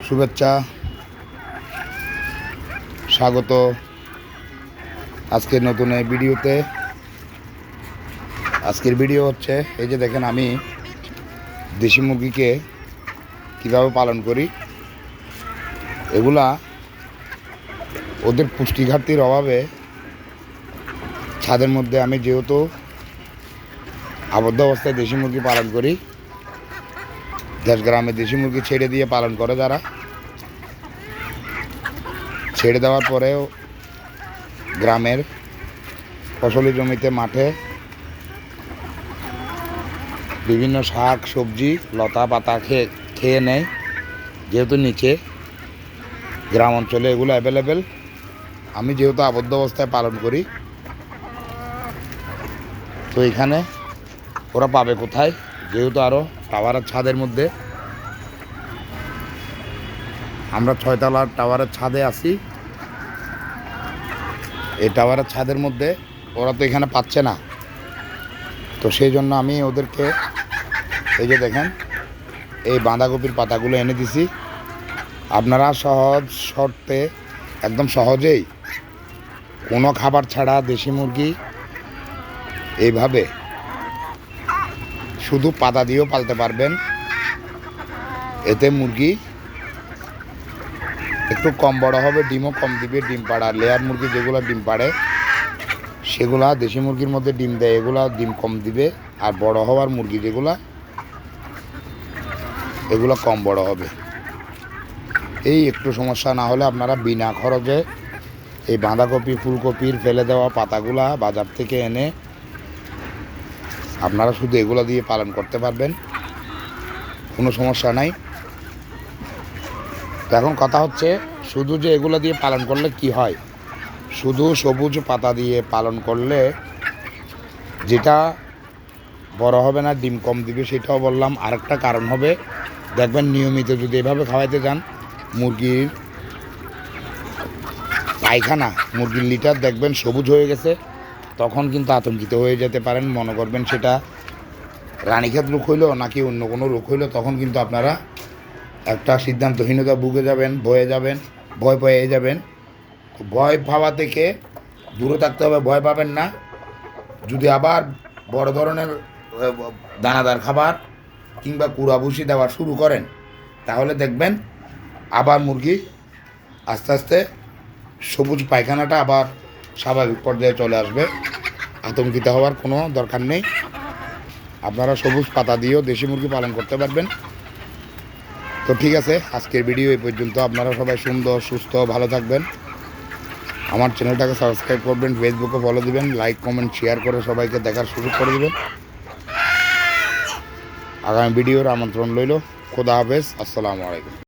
শুভেচ্ছা, স্বাগত আজকের নতুন এই ভিডিওতে। আজকের ভিডিও হচ্ছে এই যে দেখেন আমি দেশি মুরগিকে কীভাবে পালন করি। এগুলা ওদের পুষ্টি ঘাটতির অভাবে ছাদের মধ্যে আমি যেহেতু আবদ্ধ অবস্থায় দেশি মুরগি পালন করি, দেশ গ্রামে দেশি মুরগি ছেড়ে দিয়ে পালন করে যারা, ছেড়ে দেওয়ার পরেও গ্রামের ফসলি জমিতে মাঠে বিভিন্ন শাক সবজি লতা পাতা খেয়ে নেয়। যেহেতু নিচে গ্রাম অঞ্চলে এগুলো অ্যাভেলেবেল, আমি যেহেতু আবদ্ধ অবস্থায় পালন করি, তো এখানে ওরা পাবে কোথায়? যেহেতু আরও টাওয়ারের ছাদের মধ্যে, আমরা 6 তলার টাওয়ারের ছাদে আছি। এই টাওয়ারের ছাদের মধ্যে ওরা তো এখানে পাচ্ছে না, তো সেই জন্য আমি ওদেরকে এই যে দেখেন এই বাঁধাকপির পাতাগুলো এনে দিছি। আপনারা সহজ শর্তে একদম সহজেই কোনো খাবার ছাড়া দেশি মুরগি এইভাবে শুধু পাতা দিয়েও পালতে পারবেন। এতে মুরগি একটু কম বড় হবে, ডিমও কম দিবে। ডিম পাড়া লেয়ার মুরগি যেগুলো ডিম পাড়ে সেগুলা দেশি মুরগির মধ্যে ডিম দেয়, এগুলা ডিম কম দিবে। আর বড় হওয়ার মুরগি যেগুলা, এগুলো কম বড় হবে। এই একটু সমস্যা না হলে আপনারা বিনা খরচে এই বাঁধাকপি ফুলকপির ফেলে দেওয়া পাতাগুলা বাজার থেকে এনে আপনারা শুধু এগুলো দিয়ে পালন করতে পারবেন, কোনো সমস্যা নাই। তো এখন কথা হচ্ছে শুধু যে এগুলো দিয়ে পালন করলে কি হয়, শুধু সবুজ পাতা দিয়ে পালন করলে যেটা বড় হবে না, ডিম কম দিবে, সেটাও বললাম। আরেকটা কারণ হবে, দেখবেন নিয়মিত যদি এভাবে খাওয়াইতে যান, মুরগির পায়খানা, মুরগির লিটার দেখবেন সবুজ হয়ে গেছে, তখন কিন্তু আতঙ্কিত হয়ে যেতে পারেন। মনে করবেন সেটা রানীক্ষেত রোগ হইলো নাকি অন্য কোনো রোগ হইলো, তখন কিন্তু আপনারা একটা সিদ্ধান্তহীনতা ভুগে যাবেন, ভয় পেয়ে যাবেন। ভয় পাওয়া থেকে দূরে থাকতে হবে, ভয় পাবেন না। যদি আবার বড় ধরনের দানাদার খাবার কিংবা কুড়া ভুসি দেওয়া শুরু করেন, তাহলে দেখবেন আবার মুরগি আস্তে আস্তে সবুজ পায়খানাটা আবার স্বাভাবিক পর্যায়ে চলে আসবে। আতঙ্কিত হওয়ার কোনো দরকার নেই। আপনারা সবুজ পাতা দিয়েও দেশি মুরগি পালন করতে পারবেন। তো ঠিক আছে, আজকের ভিডিও এই পর্যন্ত। আপনারা সবাই সুন্দর সুস্থ ভালো থাকবেন। আমার চ্যানেলটাকে সাবস্ক্রাইব করবেন, ফেসবুকে ফলো দিবেন, লাইক কমেন্ট শেয়ার করে সবাইকে দেখার সুযোগ করে দেবেন। আগামী ভিডিওর আমন্ত্রণ রইল। খোদা হাফেজ, আসসালামু আলাইকুম।